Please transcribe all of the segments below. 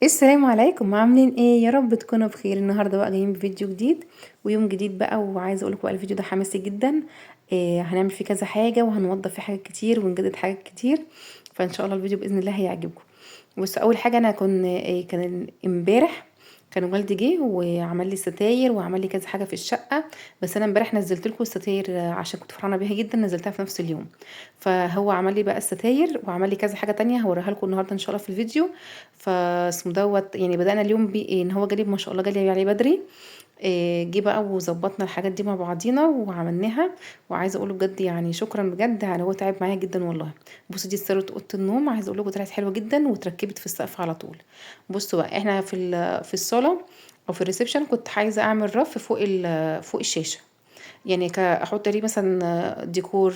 السلام عليكم، عاملين ايه؟ يا رب تكونوا بخير. النهارده بقى جايين بفيديو جديد ويوم جديد بقى، وعايزه اقول لكم بقى الفيديو ده حماسي جدا. هنعمل فيه كذا حاجه وهنوضف فيه حاجات كتير ونجدد حاجات كتير، فان شاء الله الفيديو باذن الله هيعجبكم. بص، اول حاجه انا كان امبارح كان والدي جه وعمل لي ستاير وعمل لي كذا حاجه في الشقه. بس انا امبارح نزلت لكم الستاير عشان كنت فرحانه بيها جدا، نزلتها في نفس اليوم. فهو عمل لي بقى الستاير وعمل لي كذا حاجه تانية هوريها لكم النهارده ان شاء الله في الفيديو. فاسمه دوت يعني بدأنا اليوم ان هو جالي ما شاء الله جالي عليه بدري. جه بقى وظبطنا الحاجات دي مع بعضينا وعملناها. وعايزه اقول له بجد يعني شكرا بجد، يعني هو تعب معايا جدا والله. بصوا دي ستاره اوضه النوم، عايزه اقول لكم طلعت حلوه جدا واتركبت في السقف على طول. بصوا بقى احنا في الصاله او في الريسبشن كنت عايزه اعمل رف فوق الشاشه. يعني احط عليه مثلا ديكور،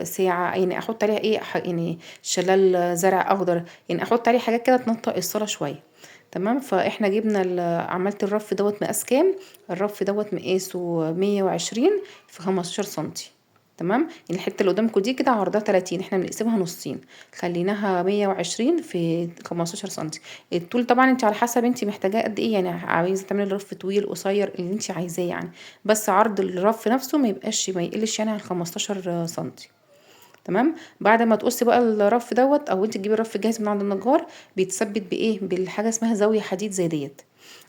ساعه، يعني احط عليها ايه يعني شلال، زرع اخضر، يعني احط عليه حاجات كده تنطق الصاله شويه. تمام. فاحنا جبنا عملت الرف دوت مقاس كام. الرف دوت مقاسه 120 في 15 سنتي. تمام. يعني الحته اللي قدامكم دي كده عرضها 30، احنا بنقسمها نصين، خليناها 120 في 15 سنتي. الطول طبعا انت على حسب انت محتاجاه قد ايه، يعني عايزه تعملي رف طويل قصير اللي انت عايزاه يعني. بس عرض الرف نفسه ما يقلش يعني عن 15 سنتي. تمام. بعد ما تقصي بقى الرف دوت او انت تجيبي الرف جاهز من عند النجار، بيتثبت بايه؟ بالحاجه اسمها زاويه حديد زي ديت.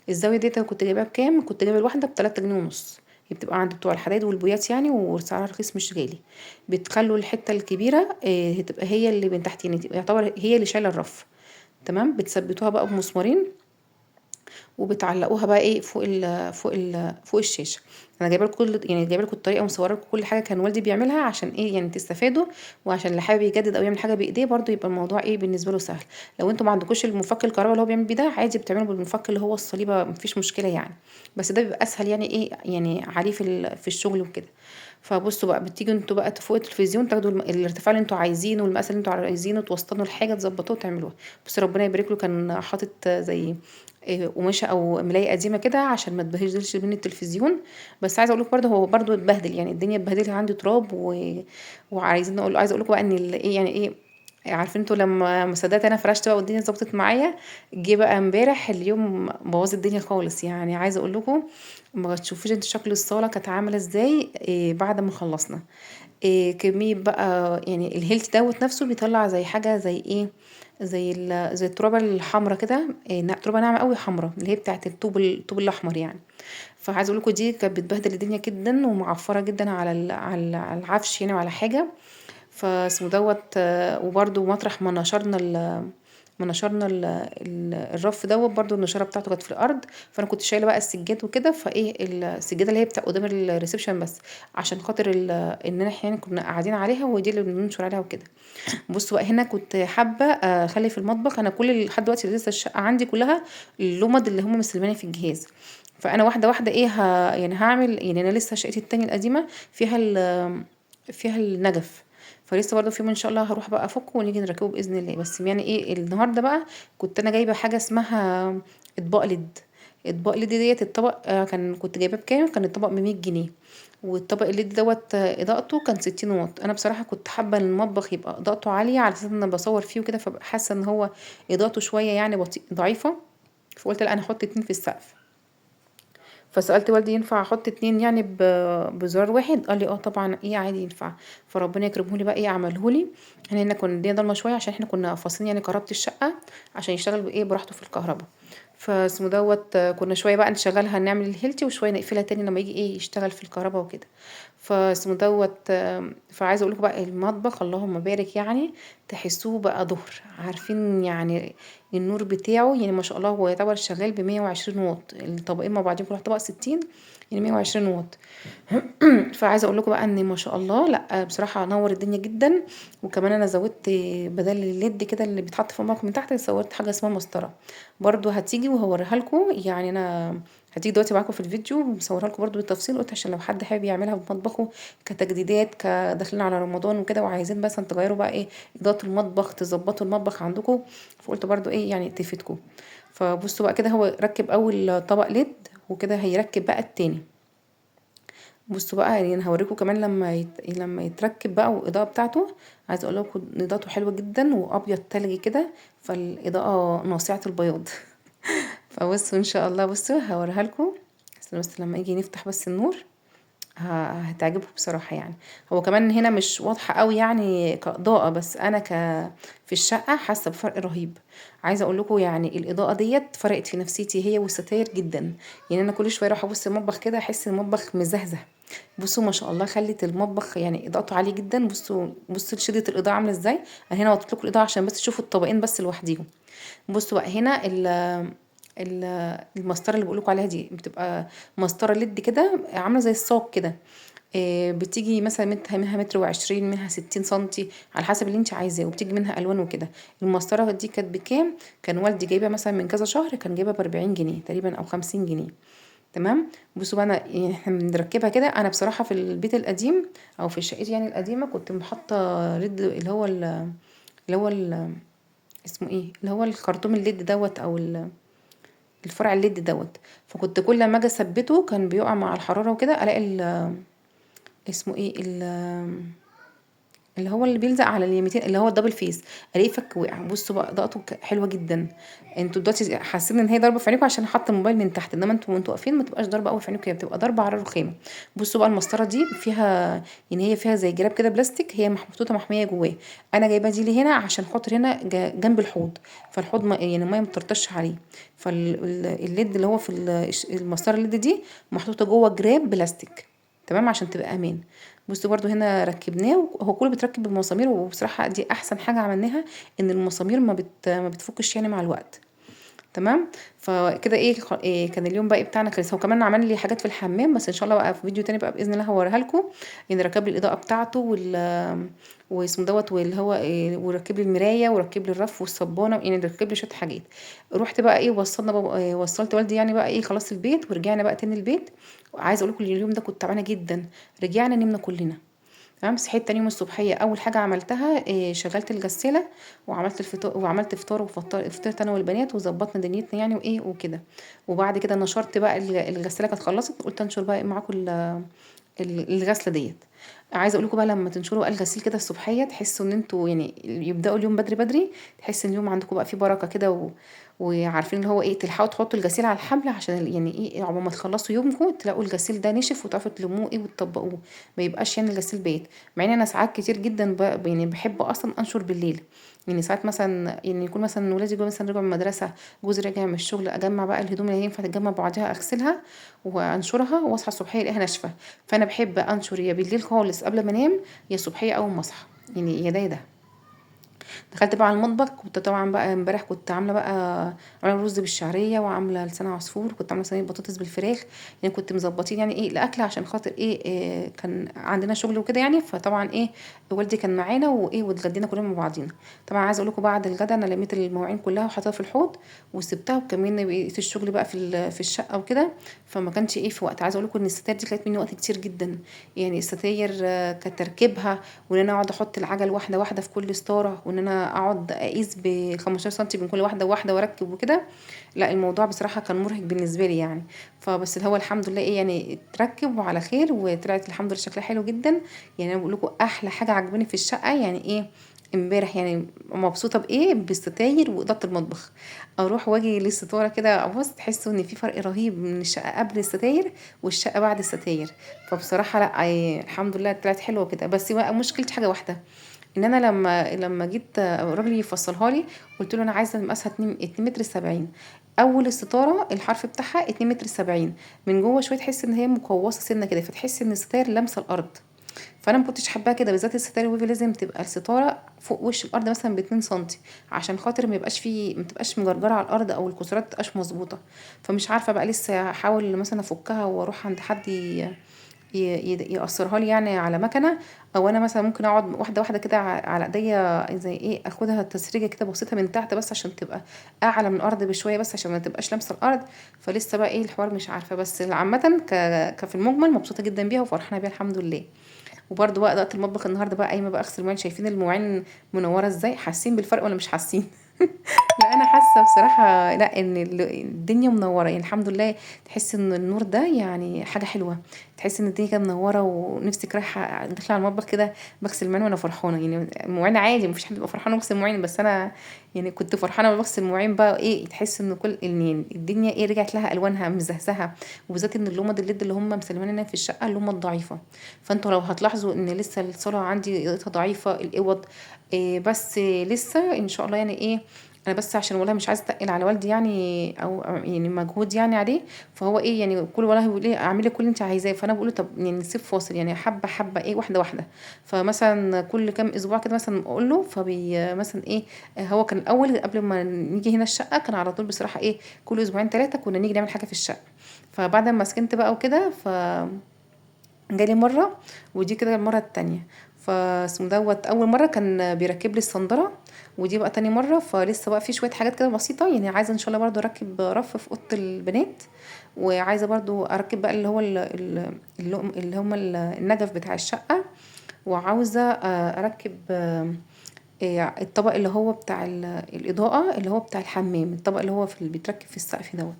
الزاويه ديت انا كنت جايباها بكام؟ كنت جايبه الواحده ب3 جنيه ونص. هي بتبقى عند بتوع الحدايد والبويات يعني، وسعرها رخيص مش غالي. بتخلوا الحته الكبيره تبقى هي اللي من تحت، يعني يعتبر هي اللي شايله الرف. تمام. بتثبتوها بقى بمسمارين وبتعلقوها بقى ايه فوق الشاشه. انا جايبه لكم يعني جايبه لكم الطريقه ومصوره لكم كل حاجه كان والدي بيعملها، عشان ايه؟ يعني تستفادوا، وعشان اللي حابب يجدد او يعمل حاجه بايديه برضو يبقى الموضوع ايه بالنسبه له سهل. لو انتوا ما عندكوش المفك الكهرباء اللي هو بيعمل بيه ده، عادي بتعملوا بالمفك اللي هو الصليبه، مفيش مشكله يعني. بس ده بيبقى اسهل يعني ايه يعني عليه في الشغل وكده. فبصوا بقى بتيجوا انتوا بقى فوق التلفزيون تاخدوا الارتفاع اللي انتوا عايزينه والمقاس اللي انتوا عايزينه، توسطنوا الحاجه تظبطوها وتعملوها. بس ربنا يبارك له كان حاطط زي قماشه او ملايه قديمه كده عشان ما تبهدلش من التلفزيون. بس عايزه اقول لكم برده هو برده اتبهدل، يعني الدنيا اتبهدلت عندي تراب وعايزين اقول عايزه اقول لكم بقى ان ايه يعني ايه. عارفين انتوا لما ما صدقت انا فرشت بقى والدنيا ظبطت معايا، جه بقى امبارح اليوم بوظ الدنيا خالص. يعني عايزه اقول لكم ما تشوفوش انتوا شكل الصاله كانت عامله ازاي بعد ما خلصنا. كمية بقى، يعني الهيلث دوت نفسه بيطلع زي حاجة زي ايه، زي الترابة الحمرا كده، ترابة ناعمة قوي حمرا اللي هي بتاعت الطوب الأحمر يعني. فعايزة اقول لكم دي كانت بتبهدل الدنيا جدا ومعفرة جدا على العفش يعني وعلى حاجة. فاسمه دوت وبرده مطرح ما نشرنا الرف دوت برضو النشاره بتاعته كانت في الارض. فانا كنت شايله بقى السجاد وكده، فايه السجاده اللي هي بتاع قدام الريسبشن بس، عشان خاطر ان احنا يعني كنا قاعدين عليها ودي اللي بننشر عليها وكده. بصوا بقى هنا كنت حابه اخلي في المطبخ، انا كل لحد دلوقتي لسه الشقه عندي كلها اللمض اللي هم مسلماني في الجهاز. فانا واحده واحده ايه يعني هعمل، يعني انا لسه شقتي التانية القديمه فيها النجف. فلسه برضه في يوم ان شاء الله هروح بقى افكه ونيجي نركبه باذن الله. بس يعني ايه النهارده بقى كنت انا جايبه حاجه اسمها اطباق ليد. اطباق ليد ديت الطبق كنت جايباه بكام؟ كان الطبق ب100 جنيه. والطبق الليد دوت اضاءته كان 60 واط. انا بصراحه كنت حابه ان المطبخ يبقى اضاءته عاليه على اساس ان انا بصور فيه وكده، فبقى حاسه ان هو اضاءته شويه يعني ضعيفه. فقلت لا انا احط 2 في السقف. فسألت والدي ينفع احط 2 يعني بزرار واحد؟ قال لي اه طبعا ايه عادي ينفع. فربنا يكرمه لي بقى ايه عمله لي. يعني هنا كنا الدنيا ضلمه شويه عشان احنا كنا فاصلين يعني كهربة الشقه عشان يشتغل بايه براحته في الكهرباء. فاسمه دوت كنا شويه بقى نشغلها نعمل الهيلتي وشويه نقفلها تاني لما يجي ايه يشتغل في الكهرباء وكده. فاسمه دوت فعايزه اقول لكم بقى المطبخ اللهم بارك يعني تحسوه بقى ظهر. عارفين يعني النور بتاعه يعني ما شاء الله هو يعتبر شغال ب120 واط، الطبقين مع بعضهم كل واحد طبق 60، يعني 120 واط. فعايزه اقول لكم بقى ان ما شاء الله لا بصراحه نور الدنيا جدا. وكمان انا زودت بدل الليد كده اللي بيتحط في المطبخ من تحت، زودت حاجه اسمها مسطره. برضو هتيجي وهوريها لكم، يعني انا هتيجي دلوقتي معاكم في الفيديو مصورها لكم برضو بالتفصيل. قلت عشان لو حد حابب يعملها في مطبخه كتجديدات كداخلين على رمضان وكده وعايزين بس تغيروا بقى ايه اضاءه المطبخ، تظبطوا المطبخ عندكم. فقلت برضو ايه يعني تفيدكم. فبصوا بقى كده هو ركب اول طبق ليد وكده هيركب بقى التاني. بصوا بقى يعني انا هوريكم كمان لما يتركب بقى والاضاءه بتاعته. عايزه اقول لكم اضاءته حلوه جدا وابيض تلجي كده، فالاضاءه ناصعه البياض. فبصوا ان شاء الله، بصوا هوريها لكم. بس لما يجي نفتح بس النور هتعجبكم بصراحة يعني. هو كمان هنا مش واضحة قوي يعني كإضاءة، بس انا في الشقة حاسة بفرق رهيب. عايزة اقول لكم يعني الاضاءة ديت فرقت في نفسيتي هي والستاير جدا. يعني انا كل شوية اروح ابص المطبخ كده احس المطبخ مزهزه. بصوا ما شاء الله خلت المطبخ يعني اضاءته عالية جدا. بصوا شدة الاضاءة عاملة ازاي. انا هنا وطيت لكم الاضاءة عشان بس تشوفوا الطبقين بس لوحديهم. بصوا بقى هنا المسطره اللي بقولكوا عليها دي بتبقى مسطره ليد كده عامله زي الصاج كده. بتيجي مثلا منها متر وعشرين، منها 60 سنتي على حسب اللي انت عايزاه، وبتيجي منها الوان وكده. المسطره دي كانت بكام؟ كان والدي جايبها مثلا من كذا شهر، كان جايبها ب40 جنيه تقريبا او 50 جنيه. تمام. بصوا بقى انا يعني احنا بنركبها كده. انا بصراحه في البيت القديم او في شقتي يعني القديمه كنت محطه ليد اللي هو اسمه ايه، اللي هو الخرطوم الليد دوت او الفرع الليد دوت. فكنت كل ما اجي اثبته كان بيقع مع الحراره وكده، الاقي اسمه ايه اللي هو اللي بيلزق على اليمتين اللي هو الدبل فيس، الاقيه فك وقع. بصوا بقى ضغطه حلوه جدا. انتوا دلوقتي حاسين ان هي ضربه في عينيكم عشان حاطه الموبايل من تحت، انما انتوا واقفين ما تبقاش ضربه قوي في عينيكم، هي بتبقى ضربه على الرخامه. بصوا بقى المسطره دي فيها يعني هي فيها زي جراب كده بلاستيك، هي محطوطه محميه جواه. انا جايبه دي لي هنا عشان خاطر هنا جنب الحوض، فالحوض يعني الميه ما تطرطش عليه. فالليد اللي هو في المسطره الليد دي محطوطه جوه جراب بلاستيك، تمام، عشان تبقى امان. بصوا برضو هنا ركبناه، هو كله بيتركب بالمسامير، وبصراحة دي احسن حاجة عملناها ان المسامير ما بتفكش يعني مع الوقت. تمام. فكده إيه كان اليوم بقى بتاعنا كويس. هو كمان عمل لي حاجات في الحمام، بس ان شاء الله بقى في فيديو تاني بقى باذن الله هوريها لكم. يعني ركب لي الاضاءه بتاعته واسمه دوت، واللي هو وركب لي المرايه وركب لي الرف والصبانه، يعني ركب لي شويه حاجات. رحت بقى وصلنا بابا، وصلت والدي يعني بقى خلاص البيت، ورجعنا بقى تاني البيت. وعايزه اقول لكم اليوم ده كنت تعبانه جدا. رجعنا نمنا كلنا. تمام. صحيت تاني يوم الصبحيه، اول حاجه عملتها شغلت الغساله وعملت الفطار وعملت فطار فطرت انا والبنات وظبطنا دنيتنا يعني وكده. وبعد كده نشرت بقى الغساله كانت خلصت، قلت انشر بقى معاكم الغسله ديت. عايزه اقول لكم بقى لما تنشروا بقى الغسيل كده الصبحيه تحسوا ان انتوا يعني يبداوا اليوم بدري بدري، تحس ان اليوم عندكم بقى فيه بركه كده وعارفين اللي هو تلحقوا تحطوا الغسيل على الحبل عشان يعني عقبال ما تخلصوا يومكم تلاقوا الغسيل ده نشف وتعرفوا تلموه وتطبقوه. ما يبقاش يعني الغسيل بايت. مع ان انا ساعات كتير جدا يعني بحب اصلا انشر بالليل. يعني ساعات مثلا يعني يكون مثلا ولادي مثلا رجعوا من المدرسه، جوزي راجع من الشغل، اجمع بقى الهدوم اللي ينفع تتجمع بعضها اغسلها وانشرها، واصحى الصبحيه الاقيها ناشفه. فانا بحب انشر يا بالليل خالص قبل ما انام، يا الصبحيه اول ما اصحى، يعني يا ده. دخلت بقى على المطبخ. كنت طبعا بقى امبارح كنت عامله بقى عامله رز بالشعريه وعامله لسان عصفور، كنت عامله صينيه بطاطس بالفراخ. يعني كنت مظبطين يعني الاكل عشان خاطر كان عندنا شغل وكده يعني. فطبعا والدي كان معانا واتغدينا كلنا مع بعضينا. طبعا عايزه اقول لكم بعد الغدا انا لميت المواعين كلها وحطيتها في الحوض وسبتها، وكمان بقيت الشغل بقى في الشقه وكده. فما كانش في وقت. عايزه اقول لكم ان الستاير دي خدت مني وقت كتير جدا. يعني الستاير كتركيبها، وان انا اقعد احط العجل واحده واحده في كل ستاره، وان انا اقعد اقيس ب 15 سنتي من كل واحده واحده واركب وكده. لا الموضوع بصراحه كان مرهق بالنسبه لي يعني. فبس هو الحمد لله يعني اتركب وعلى خير، وطلعت الحمد لله شكلها حلو جدا. يعني انا بقول لكم احلى حاجه عجباني في الشقه يعني امبارح يعني مبسوطه بالستاير واضاءه المطبخ. اروح واجي للستاره كده ابص تحسوا ان في فرق رهيب من الشقه قبل الستاير والشقه بعد الستاير. فبصراحه لا الحمد لله طلعت حلوه كده. بس بقى مشكلتي حاجه واحده، ان انا لما جيت الراجل يفصلها لي قلت له انا عايزه مقاسها 2 متر 70. اول الستاره الحرف بتاعها 2 متر 70، من جوه شويه تحس ان هي مقوسه سنه كده، فتحس ان الستاير لامسه الارض. فانا ما كنتش حباها كده، بالذات الستاير الويفي لازم تبقى الستاره فوق وش الارض مثلا ب2 سنتي، عشان خاطر ما تبقاش مجرجره على الارض او الكسرات ما تبقاش مظبوطه. فمش عارفه بقى لسه هحاول مثلا افكها واروح عند حد يقصرها لي يعني على مكنه، او انا مثلا ممكن اقعد واحده واحده كده على ايديا زي اخدها تسريجه كده بسيطه من تحت بس عشان تبقى اعلى من الارض بشويه، بس عشان ما تبقاش لامسه الارض. فلسه بقى الحوار مش عارفه. بس عامه كفي المجمل مبسوطه جدا بيها وفرحانه بيها الحمد لله. وبرده بقى ضغط المطبخ النهارده بقى قايمه بقى اغسل المواعين. شايفين المواعين منوره ازاي؟ حاسين بالفرق ولا مش حاسين؟ لا انا حاسه بصراحه لا ان الدنيا منوره يعني الحمد لله. تحس ان النور ده يعني حاجه حلوه. تحس ان الدنيا كده منوره ونفسك رايحه داخله على المطبخ كده بغسل مواعين وانا فرحانه يعني. مواعين عادي مفيش حد بيبقى فرحان بغسل مواعين، بس انا يعني كنت فرحانه وانا بغسل مواعين بقى ايه. تحس ان كل ان يعني الدنيا ايه رجعت لها الوانها مزهزهه. وبالذات ان اللمض الليد اللي هم مسلمين في الشقه اللمض ضعيفه. فانتوا لو هتلاحظوا ان لسه الصلاه عندي اضاءتها ضعيفه الاوض إيه. بس لسه ان شاء الله يعني ايه. انا بس عشان والله مش عايزه اتقل على والدي يعني او يعني مجهود يعني عليه. فهو ايه يعني كل والله بيقول ايه اعملي كل اللي انت عايزاه. فانا بقول له طب يعني نسيب فاصل يعني حبه حبه ايه واحده واحده. فمثلا كل كام اسبوع كده مثلا اقول له فبي مثلا ايه. هو كان الاول قبل ما نيجي هنا الشقه كان على طول بصراحه ايه كل اسبوعين ثلاثه كنا نيجي نعمل حاجه في الشقه. فبعد ما سكنت بقى وكده جالي مرة. ودي كده المرة التانية. فاسمه دوت أول مرة كان بيركب لي الصندرة. ودي بقى تاني مرة فلسه بقى في شوية حاجات كده بسيطة يعني عايزة ان شاء الله برضو اركب رف في اوضة البنات. وعايزة برضو اركب بقى اللي هو اللي هم النجف بتاع الشقة. وعاوزة اركب الطبق اللي هو بتاع الإضاءة اللي هو بتاع الحمام الطبق اللي هو اللي بيتركب في السقف دوت.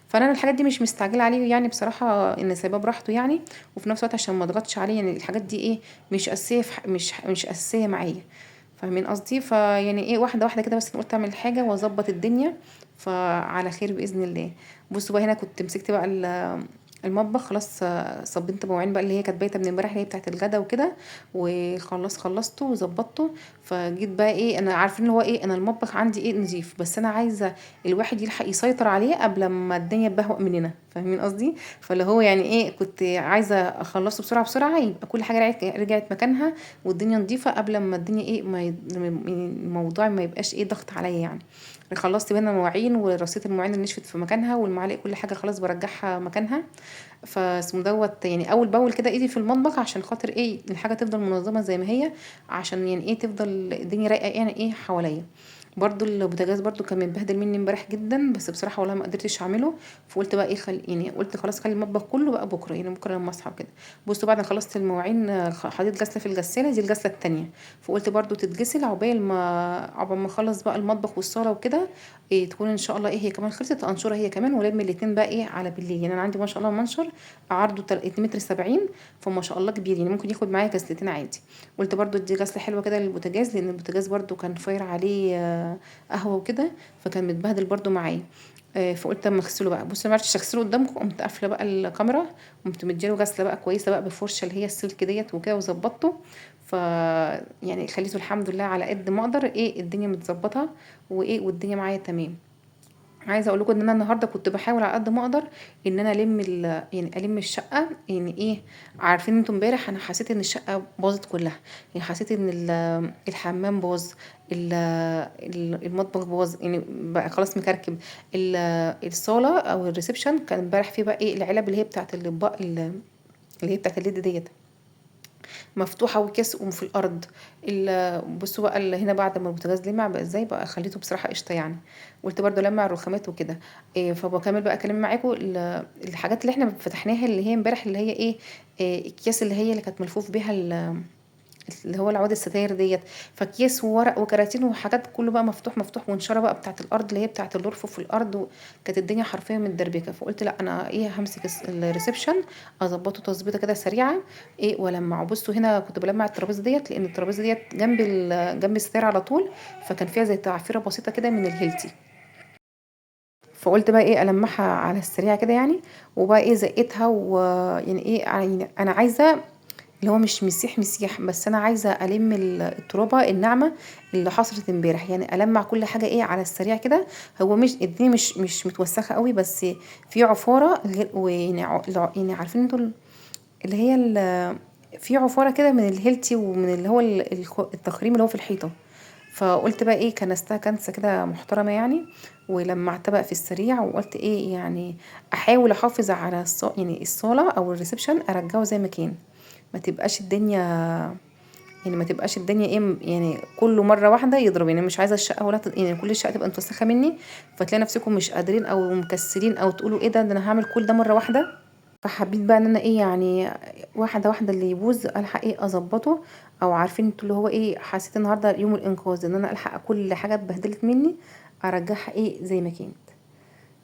فانا الحاجات دي مش مستعجله عليه يعني بصراحه ان سايباه براحته يعني. وفي نفس الوقت عشان ما اضغطش عليه يعني الحاجات دي ايه مش اساسيه مش اساسيه معايا. فاهمين قصدي فيعني ايه واحده واحده كده بس قلت اعمل حاجه واظبط الدنيا. فعلى خير باذن الله. بصوا بقى هنا كنت مسكت بقى المطبخ خلاص. صبنت مواعين بقى اللي هي كانت بايته من امبارح اللي هي بتاعت الغدا وكده. خلصته وظبطته. فجيت بقى ايه انا عارفين اللي هو ايه انا المطبخ عندي ايه نظيف بس انا عايزه الواحد يلحق يسيطر عليه قبل ما الدنيا تبهوأ مننا. فاهمين قصدي. فاللي هو يعني ايه كنت عايزه اخلصه بسرعه بسرعه يبقى كل حاجه رجعت مكانها. والدنيا نظيفه قبل ما الدنيا ايه الموضوع ما يبقاش ايه ضغط عليا يعني. خلصت بين المواعين ورصيت المواعين اللي نشفت في مكانها والمعالق كل حاجه خلاص برجعها مكانها. فاسمه دوت يعني اول باول كده ايدي في المطبخ عشان خاطر ايه الحاجه تفضل منظمه زي ما هي. عشان يعني ايه تفضل الدنيا رايقه يعني ايه حواليا. برضو البوتاجاز برضو كان متبهدل مني امبارح جدا بس بصراحه والله ما قدرتش اعمله. فقلت بقى ايه يعني قلت خلاص خلي المطبخ كله بقى بكره يعني بكره لما اصحى كده. بصوا بعد ما خلصت المواعين حطيت غسله في الغساله دي الغسله التانية. فقلت برضو تتغسل عقبال ما اخلص بقى المطبخ والصاله وكده. إيه تكون ان شاء الله ايه هي كمان خلصت انشرها هي كمان ولم الاتنين بقى ايه على بالليل يعني انا عندي ما شاء الله منشر عرضه 2 متر 70. فما شاء الله كبير يعني ممكن ياخد معايا غسلتين عادي. قلت برضو دي غسله حلوه كده للبوتاجاز لان البوتاجاز برضو كان فاير عليه قهوه وكده. فكان متبهدل برضو معايا. فقلت اما اغسله بقى بصوا ما عرفتش اغسله قدامكم قمت قافله بقى الكاميرا. قمت مديله غسله بقى كويسه بقى بفرشه اللي هي السلك ديت وكده وظبطته. ف يعني خليته الحمد لله على قد ما اقدر ايه الدنيا متظبطه. وايه والدنيا معايا تمام. عايزه اقول لكم ان انا النهارده كنت بحاول على قد ما اقدر ان انا يعني الم الشقه يعني ايه. عارفين انتم امبارح انا حسيت ان الشقه باظت كلها. يعني حسيت ان الحمام باظ. المطبخ باظ يعني بقى خلاص مكركب. الصاله او الريسبشن كان امبارح فيه بقى ايه العلب اللي هي بتاعت الاطباق اللي هي بتاعت الليد ديت مفتوحه وكسقهم في الارض. بصوا بقى اللي هنا بعد ما البوتاجاز لمع بقى ازاي بقى خليته بصراحه قشطه يعني. قلت برضو لمع الرخامات وكده. فبكمل بقى كلام معاكم الحاجات اللي احنا فتحناها اللي هي امبارح اللي هي ايه. الكيس اللي كانت ملفوف بيها اللي هو العواد الستاير ديت. فاكياس وورق وكراتين وحاجات كله بقى مفتوح مفتوح ونشاره بقى بتاعه الارض اللي هي بتاعه الرفوف في الارض. وكانت الدنيا حرفيا متدربكه فقلت لا انا ايه همسك الريسبشن. اظبطه تظبيطه كده سريعه. ايه ولمعه بصوا هنا كنت بلمع الترابيزه ديت لان الترابيزه ديت جنب الستاير على طول. فكان فيها زي تعفيره بسيطه كده من الهيلتي. فقلت بقى ايه المعها على السريع كده يعني. وبقى ايه زقتها ويعني ايه يعني انا عايزه اللي هو مش مسيح بس انا عايزه الم الترابه الناعمه اللي حصلت امبارح يعني المع كل حاجه ايه على السريع كده. هو مش الدنيا مش متوسخه قوي بس في عفاره غير ويعني يعني عارفين انتوا اللي هي في عفاره كده من الهيلتي ومن اللي هو التخريم اللي هو في الحيطه. فقلت بقى ايه كنستها كنسه كده محترمه يعني. ولمعت بقى في السريع وقلت ايه يعني احاول احافظ على يعني الصاله او الريسبشن ارجعه زي ما كان. ما تبقاش الدنيا يعني ما تبقاش الدنيا ايه يعني كله مره واحده يضرب يعني مش عايزه الشقه ولا يعني كل الشقه تبقى متوسخه مني. فتلاقي نفسكم مش قادرين او مكسلين او تقولوا ايه ده انا هعمل كل ده مره واحده. فحبيت بقى ان انا ايه يعني واحده واحده اللي يبوظ الحق ايه اظبطه. او عارفين انتوا اللي هو ايه، حسيت النهارده يوم الانقاذ ان انا الحق كل حاجه اتبهدلت مني ارجعها ايه زي ما كانت.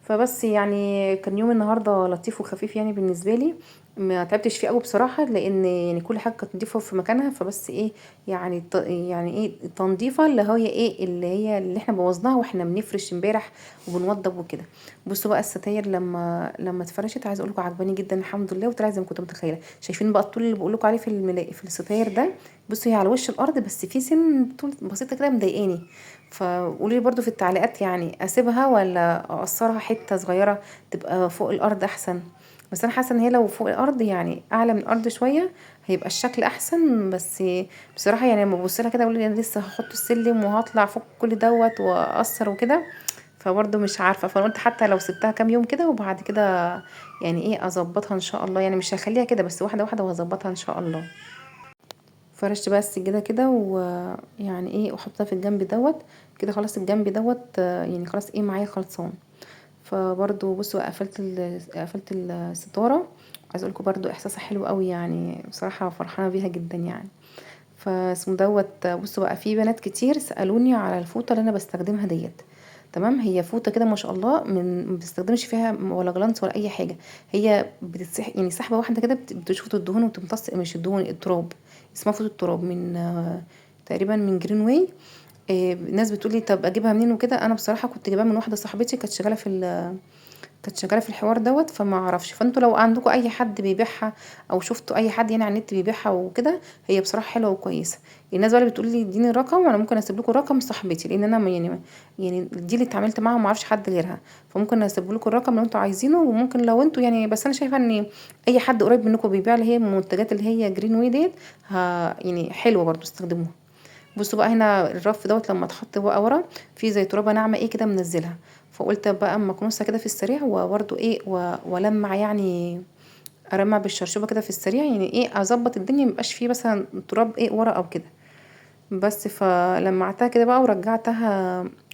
فبس يعني كان يوم النهارده لطيف وخفيف يعني بالنسبه لي. ما تعبتش فيه قوي بصراحه، لان يعني كل حاجه كانت نضيفه في مكانها. فبس ايه يعني يعني ايه التنظيفه اللي هي ايه اللي احنا بوظناها واحنا بنفرش امبارح وبنوضب وكده. بصوا بقى الستاير لما اتفرشت، عايزه اقول لكم عجباني جدا الحمد لله، وطلع زي ما كنت متخيله. شايفين بقى الطول اللي بقول لكم عليه في الستاير ده؟ بصوا هي على وش الارض بس في سن طول بسيطه كده مضايقاني. فقولوا لي برضو في التعليقات يعني اسيبها ولا اقصرها حته صغيره تبقى فوق الارض احسن. بس انا حاسه ان هي لو فوق الارض يعني اعلى من الارض شويه هيبقى الشكل احسن. بس بصراحه يعني لما ببص لها كده اقول انا لسه هحط السلم وهطلع فوق كل دوت واقصر وكده. فبرضه مش عارفه، فانا قلت حتى لو سبتها كام يوم كده وبعد كده يعني ايه اظبطها ان شاء الله. يعني مش هخليها كده بس واحده واحده وهظبطها ان شاء الله. فرشت بقى السجاده كده ويعني ايه وحطها في الجنب دوت كده. خلاص الجنب دوت يعني خلاص ايه معايا خلصان. فبرضو بصوا قفلت الستاره. عايزه اقولكم برضو احساسها حلو قوي يعني بصراحه فرحانه بيها جدا يعني. فاسمه دوت بصوا بقى في بنات كتير سالوني على الفوطه اللي انا بستخدمها ديت. تمام، هي فوطه كده ما شاء الله ما بتستخدمش فيها ولا جلانس ولا اي حاجه. هي يعني سحبه واحده كده بتشفط الدهون وتمتص مش الدهون التراب. اسمها فوطه التراب من تقريبا من جرين واي. الناس بتقول لي طب اجيبها منين وكده. انا بصراحه كنت جايباها من واحده صاحبتي كانت شغاله في الحوار دوت. فما اعرفش، فانتوا لو عندكم اي حد بيبيعها او شفتوا اي حد يعني على النت بيبيعها وكده هي بصراحه حلوه وكويسه. الناس بقى اللي بتقول لي اديني الرقم وانا ممكن اسيب لكم رقم صاحبتي، لان انا يعني دي اللي اتعاملت معاها وما اعرفش حد غيرها. فممكن اسيب لكم الرقم لو انتوا عايزينه، وممكن لو انتوا يعني بس انا شايفه ان اي حد قريب منكم بيبيع اللي هي المنتجات اللي هي جرين واي ديت يعني حلوه برضو استخدموها. بصوا بقى هنا الرف دوت لما اتحط بقى ورا في زي ترابه ناعمه ايه كده منزلها. فقلت بقى اما اكنسها كده في السريع وبرده ايه ولمع يعني ارمع بالشرشوبه كده في السريع يعني ايه اظبط الدنيا ميبقاش فيه مثلا تراب ايه ورا او كده. بس فلمعتها كده بقى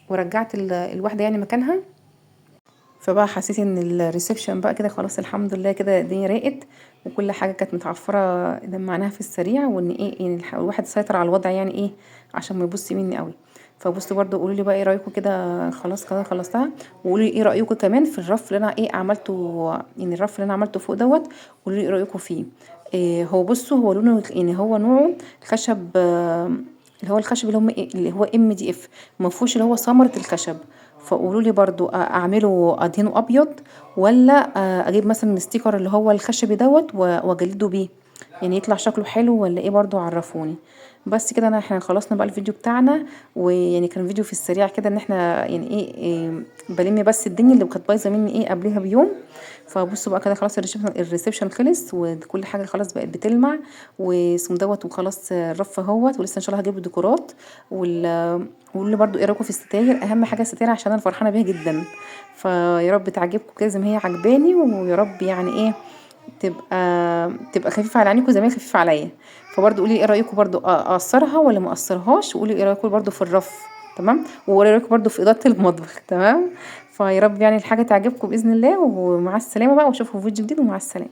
ورجعت الواحده يعني مكانها. فبقى حسيت ان الريسبشن بقى كده خلاص الحمد لله كده الدنيا راقت، وكل حاجه كانت متعفره لمعناها في السريع. وان ايه يعني الواحد سيطر على الوضع يعني ايه عشان ما يبص مني قوي. فبصوا برضو قولوا لي بقى ايه رايكم كده. خلاص كده خلصتها. وقولوا لي ايه رايكم كمان في الرف اللي انا ايه عملته. يعني الرف اللي انا عملته فوق دوت قولوا لي ايه رايكم فيه. إيه هو بصوا هو لونه يعني هو نوعه خشب اللي هو الخشب اللي هو ام دي اف، ما فيهوش اللي هو ثمره الخشب. فقولوا لي برضو اعمله ادهنه ابيض ولا اجيب مثلا ستيكر اللي هو الخشبي دوت واجلده بيه يعني يطلع شكله حلو ولا ايه برضو عرفوني. بس كده احنا خلصنا بقى الفيديو بتاعنا. ويعني كان فيديو في السريع كده ان احنا يعني إيه بلم بس الدنيا اللي كانت بايظه مني ايه قبلها بيوم. فبصوا بقى كده خلاص الريسبشن خلص وكل حاجه خلاص بقت بتلمع واسم دوت وخلاص الرف اهوت. ولسه ان شاء الله هجيب له ديكورات وقولوا لي برضو ايه رايكم في الستاير. اهم حاجه الستاير عشان انا فرحانه بيها جدا. فيا رب تعجبكم كده زي ما هي عجباني، ويا رب يعني ايه تبقى خفيفه على عينيكم زي ما هي خفيفه عليا. فبرضو قولي ايه رايكم برضو اقصرها ولا ما اقصرهاش. وقولي ايه رايكم برضو في الرف. تمام، وقولي رايكم برضو في اضاءه المطبخ. تمام، فيا رب يعني الحاجه تعجبكم باذن الله. ومع السلامه بقى، واشوفكم في فيديو جديد، ومع السلامه.